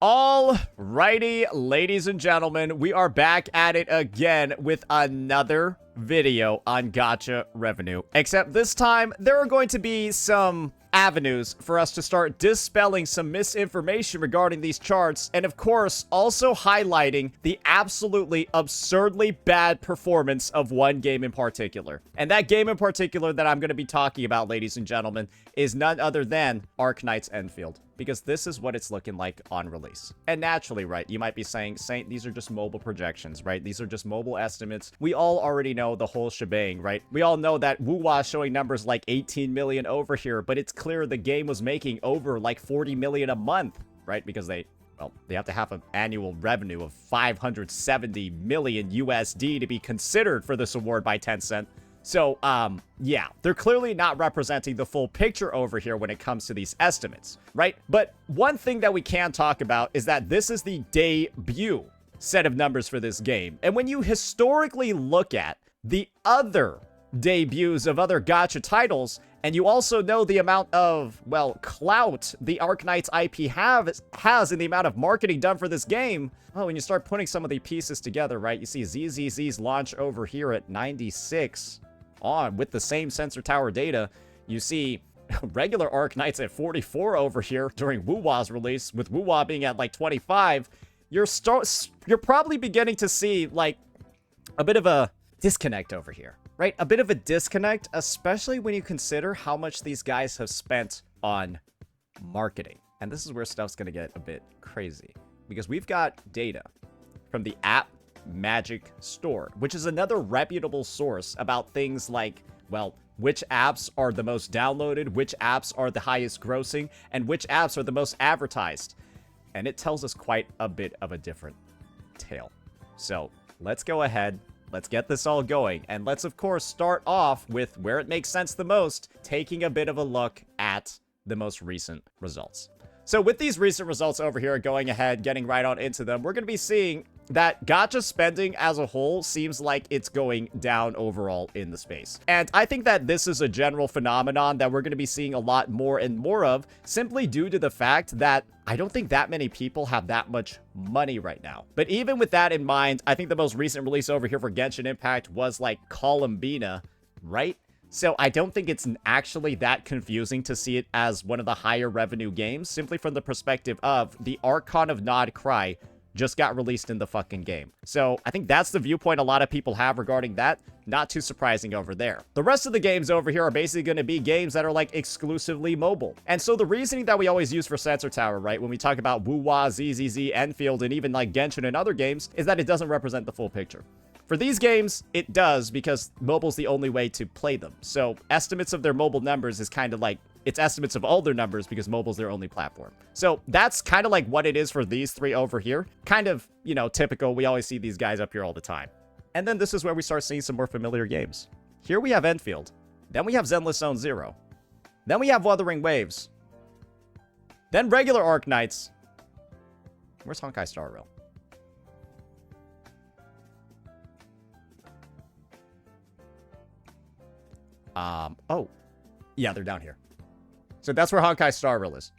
Alrighty, ladies and gentlemen, we are back at it again with another video on gacha revenue. Except this time, there are going to be some avenues for us to start dispelling some misinformation regarding these charts, and of course, also highlighting the absolutely absurdly bad performance of one game in particular. And that game in particular that I'm going to be talking about, ladies and gentlemen, is none other than Arknights Endfield. Because this is what it's looking like on release. And naturally, right, you might be saying, Saint, these are just mobile projections, right? These are just mobile estimates. We all already know the whole shebang, right? We all know that Wuwa is showing numbers like 18 million over here, but it's clear the game was making over like 40 million a month, right? Because they have to have an annual revenue of 570 million USD to be considered for this award by Tencent. So, yeah, they're clearly not representing the full picture over here when it comes to these estimates, right? But one thing that we can talk about is that this is the debut set of numbers for this game. And when you historically look at the other debuts of other gacha titles, and you also know the amount of, well, clout the Arknights IP has in the amount of marketing done for this game, well, when you start putting some of the pieces together, right, you see ZZZ's launch over here at 96 on with the same sensor tower data. You see regular Arknights at 44 over here during Wuwa's release, with Wuwa being at like 25. You're probably beginning to see like a bit of a disconnect over here, right? A bit of a disconnect, especially when you consider how much these guys have spent on marketing. And this is where stuff's gonna get a bit crazy, because we've got data from the app Magic Store, which is another reputable source about things like, well, which apps are the most downloaded, which apps are the highest grossing, and which apps are the most advertised. And it tells us quite a bit of a different tale. So let's go ahead, let's get this all going, and let's of course start off with where it makes sense the most, taking a bit of a look at the most recent results. So with these recent results over here, going ahead, getting right on into them, we're going to be seeing that gacha spending as a whole seems like it's going down overall in the space. And I think that this is a general phenomenon that we're going to be seeing a lot more and more of, simply due to the fact that I don't think that many people have that much money right now. But even with that in mind, I think the most recent release over here for Genshin Impact was like Columbina, right? So I don't think it's actually that confusing to see it as one of the higher revenue games, simply from the perspective of the Archon of Nod Cry just got released in the fucking game. So I think that's the viewpoint a lot of people have regarding that. Not too surprising over there. The rest of the games over here are basically going to be games that are like exclusively mobile. And so the reasoning that we always use for Sensor Tower, right, when we talk about Wuwa, ZZZ, Enfield, and even like Genshin and other games, is that it doesn't represent the full picture. For these games, it does, because mobile's the only way to play them. So estimates of their mobile numbers is kind of like, it's estimates of all their numbers because mobile's their only platform. So that's kind of like what it is for these three over here. Kind of, you know, typical. We always see these guys up here all the time. And then this is where we start seeing some more familiar games. Here we have Enfield. Then we have Zenless Zone Zero. Then we have Wuthering Waves. Then regular Arknights. Where's Honkai Star Rail? Oh. Yeah, they're down here. So that's where Honkai Star Rail is.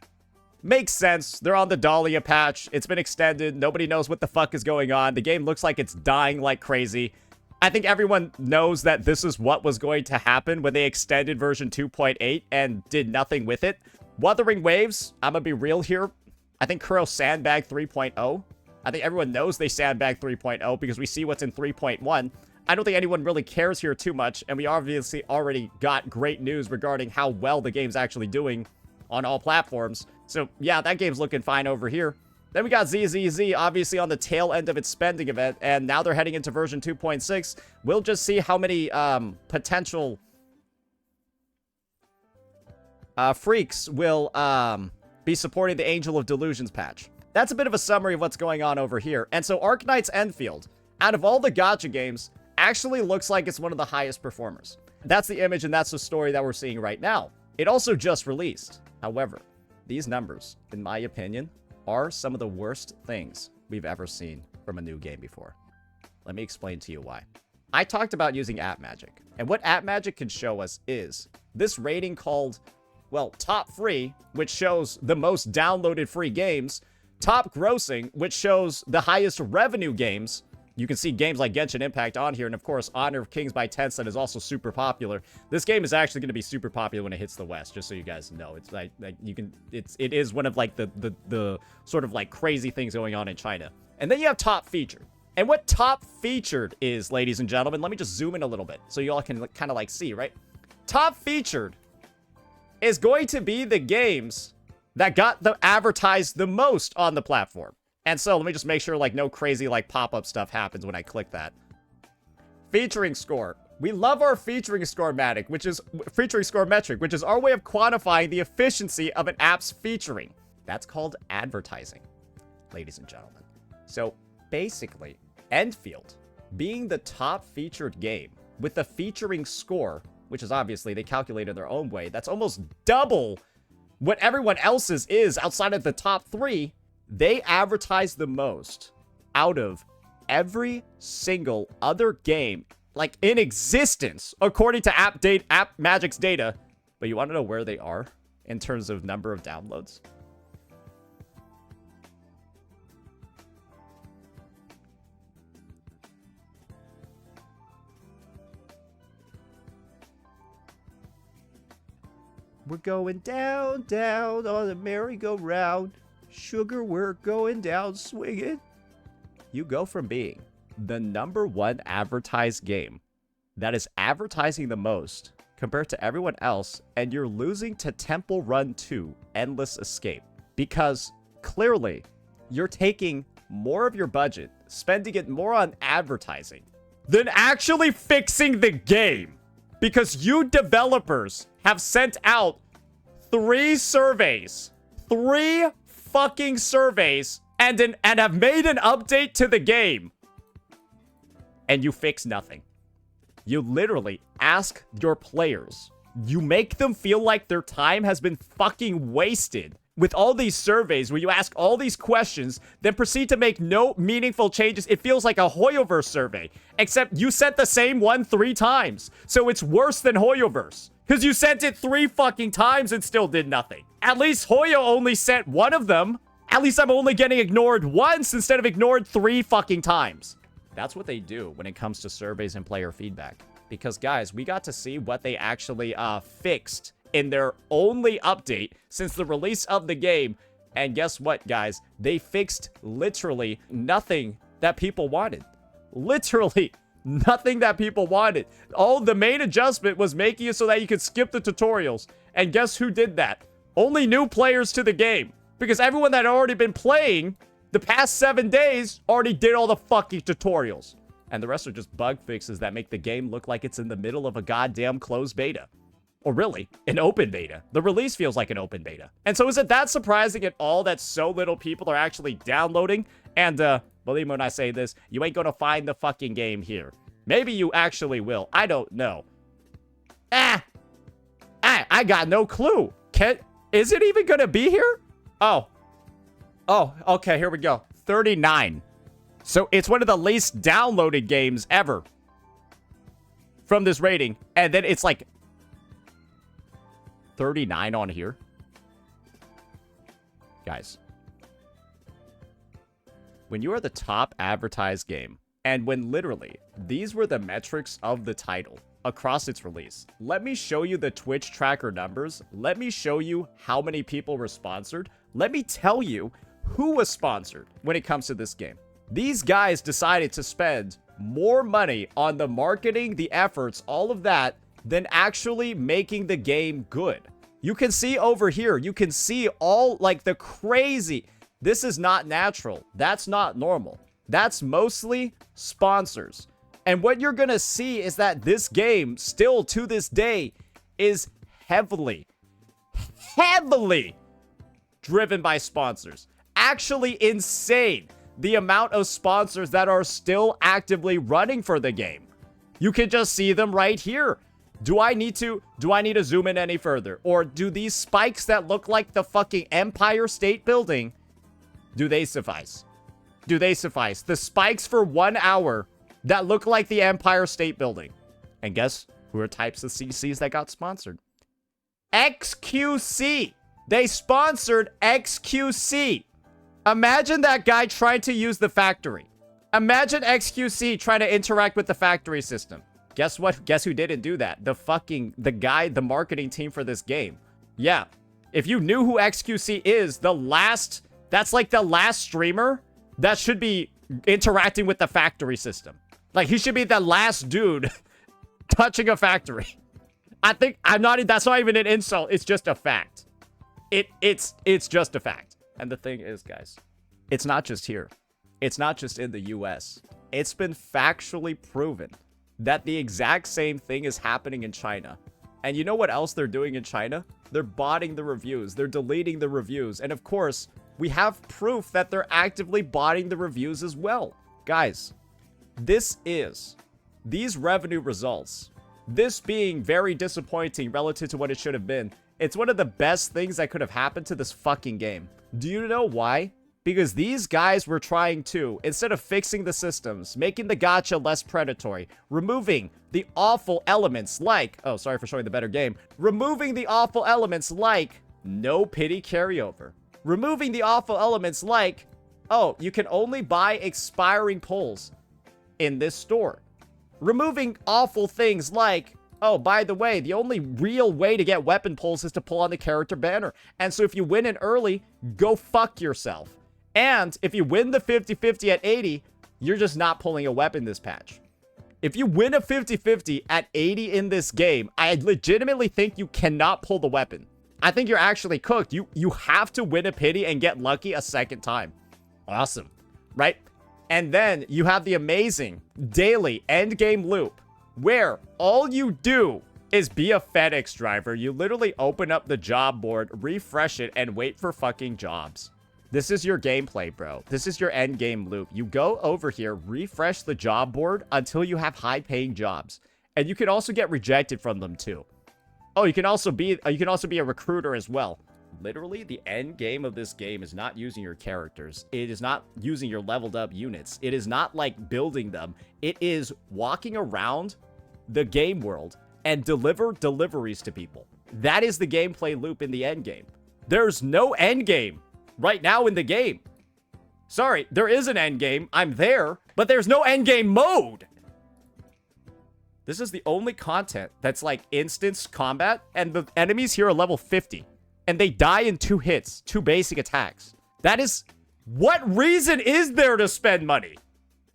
Makes sense. They're on the Dahlia patch. It's been extended. Nobody knows what the fuck is going on. The game looks like it's dying like crazy. I think everyone knows that this is what was going to happen when they extended version 2.8 and did nothing with it. Wuthering Waves, I'm gonna be real here. I think Kuro sandbagged 3.0. I think everyone knows they sandbagged 3.0 because we see what's in 3.1. I don't think anyone really cares here too much, and we obviously already got great news regarding how well the game's actually doing on all platforms. So yeah, that game's looking fine over here. Then we got ZZZ, obviously on the tail end of its spending event, and now they're heading into version 2.6. We'll just see how many potential freaks will be supporting the Angel of Delusions patch. That's a bit of a summary of what's going on over here. And so Arknights Endfield, out of all the gacha games, actually looks like it's one of the highest performers. That's the image and that's the story that we're seeing right now. It also just released. However, these numbers, in my opinion, are some of the worst things we've ever seen from a new game before. Let me explain to you why. I talked about using App Magic, and what App Magic can show us is this rating called, well, top free, which shows the most downloaded free games, top grossing, which shows the highest revenue games. You can see games like Genshin Impact on here, and of course, Honor of Kings by Tencent is also super popular. This game is actually going to be super popular when it hits the West, just so you guys know. It's like you can, it is one of like the sort of like crazy things going on in China. And then you have top featured. And what top featured is, ladies and gentlemen, let me just zoom in a little bit so you all can kind of like see, right? Top featured is going to be the games that got advertised the most on the platform. And so let me just make sure like no crazy like pop-up stuff happens when I click that. Featuring score. We love our featuring score metric, which is our way of quantifying the efficiency of an app's featuring. That's called advertising, ladies and gentlemen. So basically, Endfield being the top featured game with the featuring score, which is obviously they calculated their own way, that's almost double what everyone else's is outside of the top 3. They advertise the most out of every single other game, like in existence, according to App Magic's data. But you want to know where they are in terms of number of downloads? We're going down, down on the merry-go-round. Sugar, we're going down swinging. You go from being the #1 advertised game that is advertising the most compared to everyone else, and you're losing to Temple Run 2 Endless Escape. Because clearly, you're taking more of your budget, spending it more on advertising, than actually fixing the game. Because you developers have sent out 3 surveys. 3 fucking surveys and have made an update to the game. And you fix nothing. You literally ask your players. You make them feel like their time has been fucking wasted with all these surveys where you ask all these questions, then proceed to make no meaningful changes. It feels like a Hoyoverse survey, except you sent the same one 3 times. So it's worse than Hoyoverse, because you sent it 3 fucking times and still did nothing. At least Hoyo only sent one of them. At least I'm only getting ignored once instead of ignored 3 fucking times. That's what they do when it comes to surveys and player feedback. Because, guys, we got to see what they actually fixed in their only update since the release of the game. And guess what, guys? They fixed literally nothing that people wanted. Literally nothing that people wanted. All the main adjustment was making it so that you could skip the tutorials. And guess who did that? Only new players to the game. Because everyone that had already been playing the past 7 days already did all the fucking tutorials. And the rest are just bug fixes that make the game look like it's in the middle of a goddamn closed beta. Or really, an open beta. The release feels like an open beta. And so is it that surprising at all that so little people are actually downloading? And, believe me when I say this, you ain't gonna find the fucking game here. Maybe you actually will. I don't know. I got no clue. Is it even gonna be here? Oh, okay, here we go. 39. So it's one of the least downloaded games ever from this rating. And then it's like 39 on here. Guys, when you are the top advertised game, and when literally these were the metrics of the title across its release, let me show you the Twitch tracker numbers. Let me show you how many people were sponsored. Let me tell you who was sponsored when it comes to this game. These guys decided to spend more money on the marketing, the efforts, all of that, than actually making the game good. You can see over here, you can see all like the crazy. This is not natural. That's not normal. That's mostly sponsors. And what you're gonna see is that this game, still to this day, is heavily driven by sponsors. Actually insane, the amount of sponsors that are still actively running for the game. You can just see them right here. Do I need to zoom in any further? Or do these spikes that look like the fucking Empire State Building, do they suffice? Do they suffice? The spikes for 1 hour that look like the Empire State Building. And guess who are types of CCs that got sponsored? XQC. They sponsored XQC. Imagine that guy trying to use the factory. Imagine XQC trying to interact with the factory system. Guess what? Guess who didn't do that? The marketing team for this game. Yeah. If you knew who XQC is, that's like the last streamer that should be interacting with the factory system. Like, he should be the last dude touching a factory. That's not even an insult. It's just a fact. It's just a fact. And the thing is, guys, it's not just here. It's not just in the US. It's been factually proven that the exact same thing is happening in China. And you know what else they're doing in China? They're botting the reviews. They're deleting the reviews. And of course, we have proof that they're actively botting the reviews as well. Guys, these revenue results, this being very disappointing relative to what it should have been, it's one of the best things that could have happened to this fucking game. Do you know why? Because these guys were trying to, instead of fixing the systems, making the gacha less predatory, removing the awful elements like, oh, sorry for showing the better game, removing the awful elements like no pity carryover, removing the awful elements like, oh, you can only buy expiring pulls in this store, removing awful things like, oh, by the way, the only real way to get weapon pulls is to pull on the character banner. And so if you win it early, go fuck yourself. And if you win the 50-50 at 80, you're just not pulling a weapon this patch. If you win a 50-50 at 80 in this game, I legitimately think you cannot pull the weapon. I think you're actually cooked. You have to win a pity and get lucky a second time. Awesome, right? And then you have the amazing daily endgame loop where all you do is be a FedEx driver. You literally open up the job board, refresh it, and wait for fucking jobs. This is your gameplay, bro. This is your end game loop. You go over here, refresh the job board until you have high-paying jobs. And you can also get rejected from them too. Oh, you can also be a recruiter as well. Literally, the end game of this game is not using your characters. It is not using your leveled up units. It is not like building them. It is walking around the game world and deliver deliveries to people. That is the gameplay loop in the end game. There's no end game right now in the game. Sorry, there is an end game. I'm there, but there's no end game mode. This is the only content that's like instance combat, and the enemies here are level 50. And they die in 2 hits, 2 basic attacks. That is... What reason is there to spend money?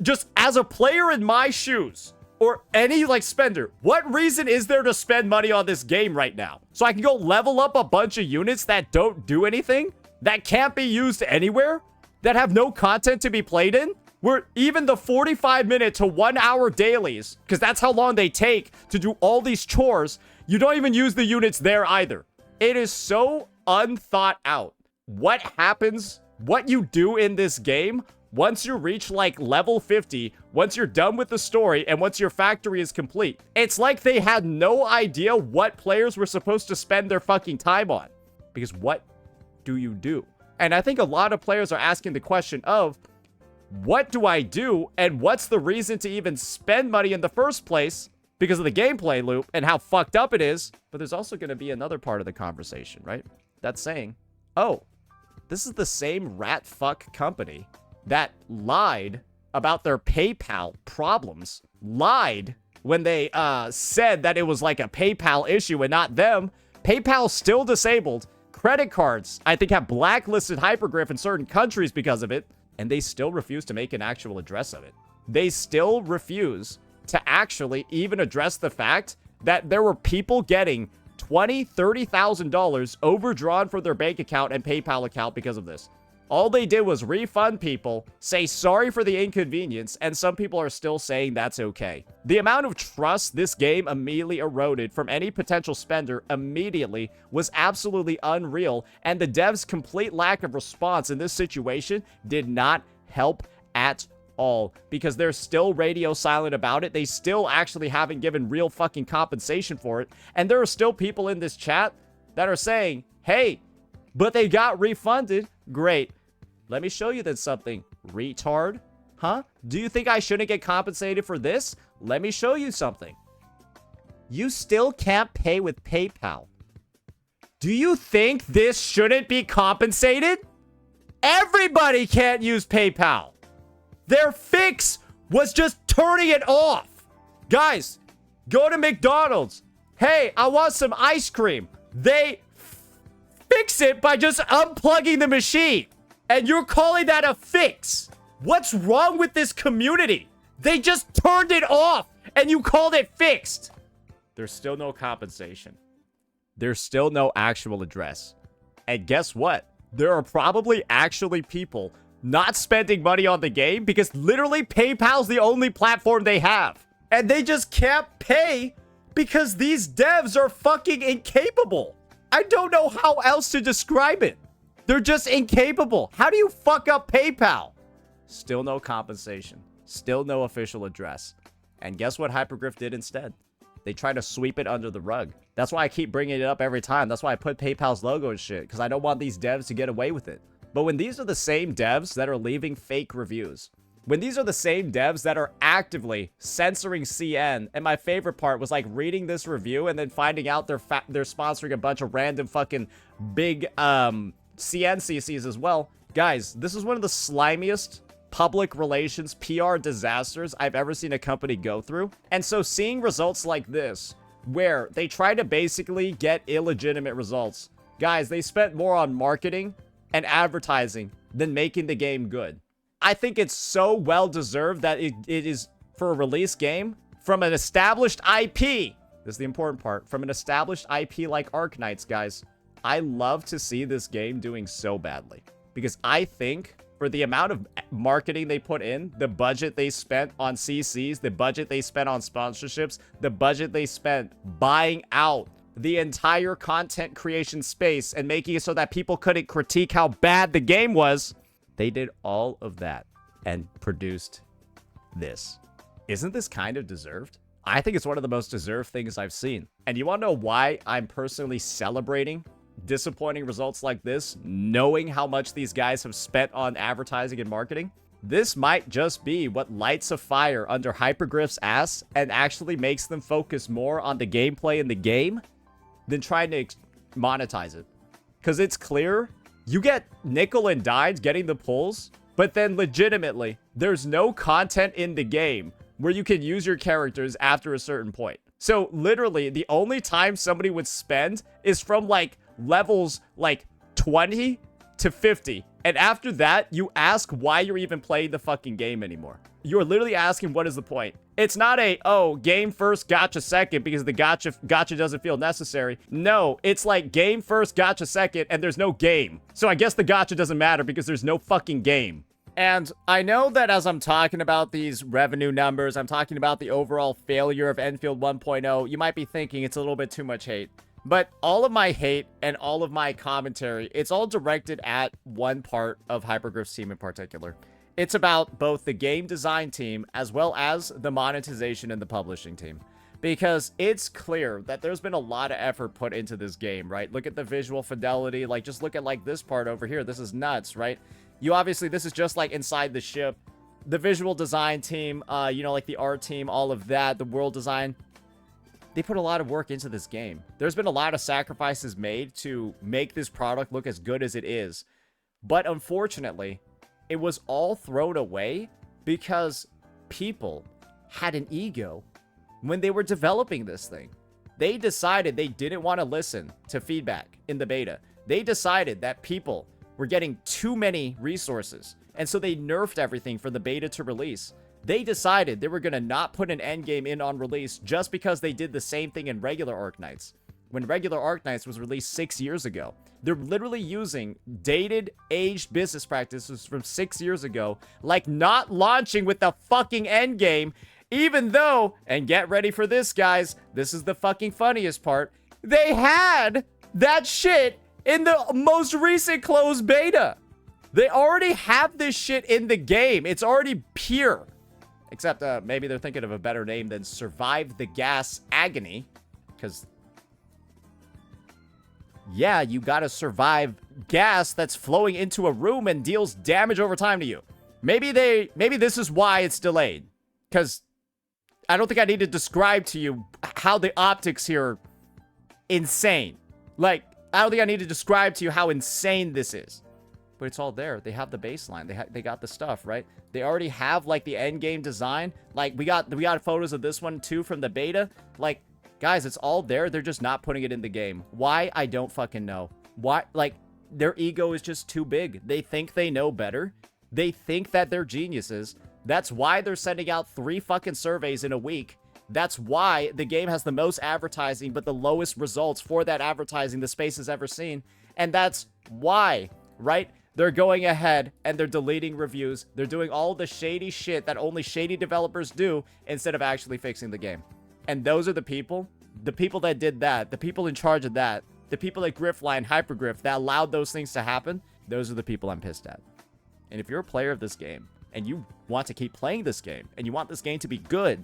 Just as a player in my shoes, or any, like, spender, what reason is there to spend money on this game right now? So I can go level up a bunch of units that don't do anything? That can't be used anywhere? That have no content to be played in? Where even the 45-minute to 1-hour dailies, because that's how long they take to do all these chores, you don't even use the units there either. It is so unthought out. What happens, what you do in this game, once you reach like level 50, once you're done with the story, and once your factory is complete. It's like they had no idea what players were supposed to spend their fucking time on. Because what do you do? And I think a lot of players are asking the question of, what do I do, and what's the reason to even spend money in the first place? Because of the gameplay loop and how fucked up it is. But there's also going to be another part of the conversation, right? That's saying, oh, this is the same rat fuck company that lied about their PayPal problems. Lied when they said that it was like a PayPal issue and not them. PayPal's still disabled. Credit cards, I think, have blacklisted Hypergriff in certain countries because of it. And they still refuse to make an actual address of it. They still refuse to actually even address the fact that there were people getting $20,000, $30,000 overdrawn from their bank account and PayPal account because of this. All they did was refund people, say sorry for the inconvenience, and some people are still saying that's okay. The amount of trust this game immediately eroded from any potential spender immediately was absolutely unreal, and the devs' complete lack of response in this situation did not help at all, because they're still radio silent about it. They still actually haven't given real fucking compensation for it, and there are still people in this chat that are saying, hey, but they got refunded. Great. Let me show you then something, retard. Huh? Do you think I shouldn't get compensated for this? Let me show you something. You still can't pay with PayPal. Do you think this shouldn't be compensated? Everybody can't use PayPal. Their fix was just turning it off. Guys, go to McDonald's. Hey, I want some ice cream. They fix it by just unplugging the machine. And you're calling that a fix? What's wrong with this community? They just turned it off and you called it fixed. There's still no compensation. There's still no actual address. And guess what? There are probably actually people not spending money on the game because literally PayPal's the only platform they have. And they just can't pay because these devs are fucking incapable. I don't know how else to describe it. They're just incapable. How do you fuck up PayPal? Still no compensation. Still no official address. And guess what Hypergriff did instead? They try to sweep it under the rug. That's why I keep bringing it up every time. That's why I put PayPal's logo and shit, because I don't want these devs to get away with it. But when these are the same devs that are leaving fake reviews, when these are the same devs that are actively censoring CN, and my favorite part was like reading this review and then finding out they're sponsoring a bunch of random fucking big CN CCs as well. Guys, this is one of the slimiest public relations PR disasters I've ever seen a company go through. And so seeing results like this, where they try to basically get illegitimate results, guys, they spent more on marketing and advertising than making the game good. I think it's so well deserved that it is for a release game from an established IP. This is the important part. From an established IP like Arknights, guys. I love to see this game doing so badly, because I think for the amount of marketing they put in, the budget they spent on CCs, the budget they spent on sponsorships, the budget they spent buying out the entire content creation space and making it so that people couldn't critique how bad the game was, they did all of that and produced this. Isn't this kind of deserved? I think it's one of the most deserved things I've seen. And you want to know why I'm personally celebrating disappointing results like this, knowing how much these guys have spent on advertising and marketing? This might just be what lights a fire under Hypergriff's ass and actually makes them focus more on the gameplay in the game than trying to monetize it. Because it's clear you get nickel and dimes getting the pulls, but then legitimately, there's no content in the game where you can use your characters after a certain point. So literally, the only time somebody would spend is from like levels like 20 to 50. And after that, you ask why you're even playing the fucking game anymore. You're literally asking, what is the point? It's not a, oh, game first, gacha second, because the gacha doesn't feel necessary. No, it's like game first, gacha second, and there's no game. So I guess the gacha doesn't matter because there's no fucking game. And I know that as I'm talking about these revenue numbers, I'm talking about the overall failure of Endfield 1.0, you might be thinking it's a little bit too much hate. But all of my hate and all of my commentary, it's all directed at one part of Hypergriff's team in particular. It's about both the game design team as well as the monetization and the publishing team. Because it's clear that there's been a lot of effort put into this game, right? Look at the visual fidelity, like just look at like this part over here. This is nuts, right? You obviously, this is just like inside the ship. The visual design team, you know, like the art team, all of that, the world design. They put a lot of work into this game. There's been a lot of sacrifices made to make this product look as good as it is. But unfortunately, it was all thrown away because people had an ego when they were developing this thing. They decided they didn't want to listen to feedback in the beta. They decided that people were getting too many resources, and so they nerfed everything for the beta to release. They decided they were going to not put an endgame in on release just because they did the same thing in regular Arknights. When regular Arknights was released 6 years ago, they're literally using dated, aged business practices from 6 years ago, like not launching with the fucking endgame, even though, and get ready for this, guys, this is the fucking funniest part, they had that shit in the most recent closed beta. They already have this shit in the game. It's already pure. Except maybe they're thinking of a better name than Survive the Gas Agony. Because, yeah, you gotta survive gas that's flowing into a room and deals damage over time to you. Maybe this is why it's delayed. Because I don't think I need to describe to you how the optics here are insane. Like, I don't think I need to describe to you how insane this is. but it's all there. They have the baseline. They got the stuff, right? They already have like the end game design. Like we got photos of this one too from the beta. Like, guys, it's all there. They're just not putting it in the game. Why? I don't fucking know. Why? Like, their ego is just too big. They think they know better. They think that they're geniuses. That's why they're sending out 3 fucking surveys in a week. That's why the game has the most advertising, but the lowest results for that advertising the space has ever seen. And that's why, right? They're going ahead and they're deleting reviews. They're doing all the shady shit that only shady developers do instead of actually fixing the game. And those are the people that did that, the people in charge of that, the people at Griftline, Hypergrift that allowed those things to happen. Those are the people I'm pissed at. And if you're a player of this game and you want to keep playing this game and you want this game to be good,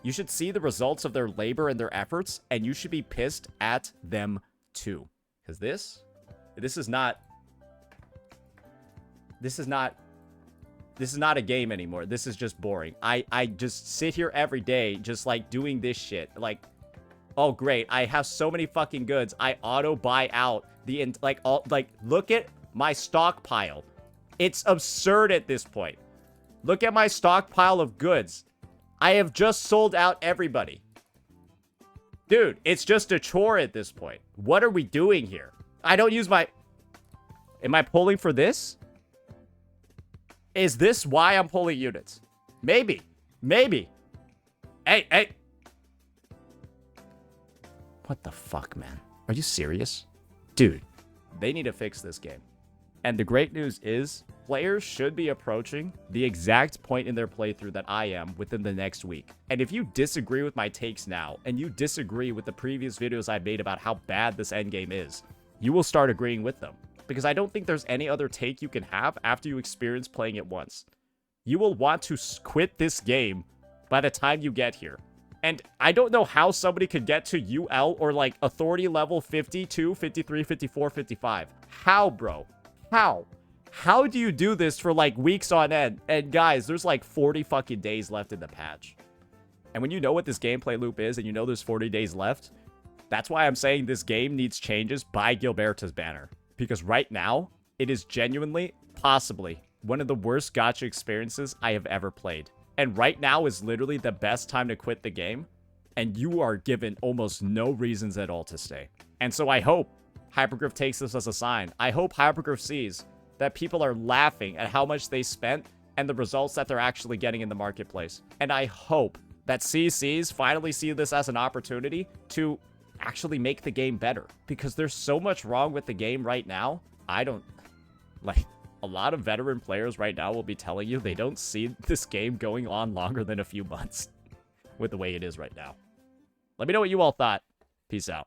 you should see the results of their labor and their efforts, and you should be pissed at them too. Because this is not a game anymore. This is just boring. I just sit here every day just like doing this shit. Like, oh great, I have so many fucking goods. I auto buy out the look at my stockpile. It's absurd at this point. Look at my stockpile of goods. I have just sold out everybody. Dude, it's just a chore at this point. What are we doing here? I don't use my... Am I pulling for this? Is this why I'm pulling units? Maybe. Maybe. Hey. What the fuck, man? Are you serious? Dude, they need to fix this game. And the great news is, players should be approaching the exact point in their playthrough that I am within the next week. And if you disagree with my takes now, and you disagree with the previous videos I made about how bad this endgame is, you will start agreeing with them. Because I don't think there's any other take you can have after you experience playing it once. You will want to quit this game by the time you get here. And I don't know how somebody could get to UL or like authority level 52, 53, 54, 55. How, bro? How? How do you do this for like weeks on end? And guys, there's like 40 fucking days left in the patch. And when you know what this gameplay loop is and you know there's 40 days left, that's why I'm saying this game needs changes by Gilberto's banner. Because right now, it is genuinely, possibly, one of the worst gacha experiences I have ever played. And right now is literally the best time to quit the game. And you are given almost no reasons at all to stay. And so I hope Hypergriff takes this as a sign. I hope Hypergriff sees that people are laughing at how much they spent and the results that they're actually getting in the marketplace. And I hope that CCs finally see this as an opportunity to actually make the game better. Because there's so much wrong with the game right now. I don't... Like, a lot of veteran players right now will be telling you they don't see this game going on longer than a few months with the way it is right now. Let me know what you all thought. Peace out.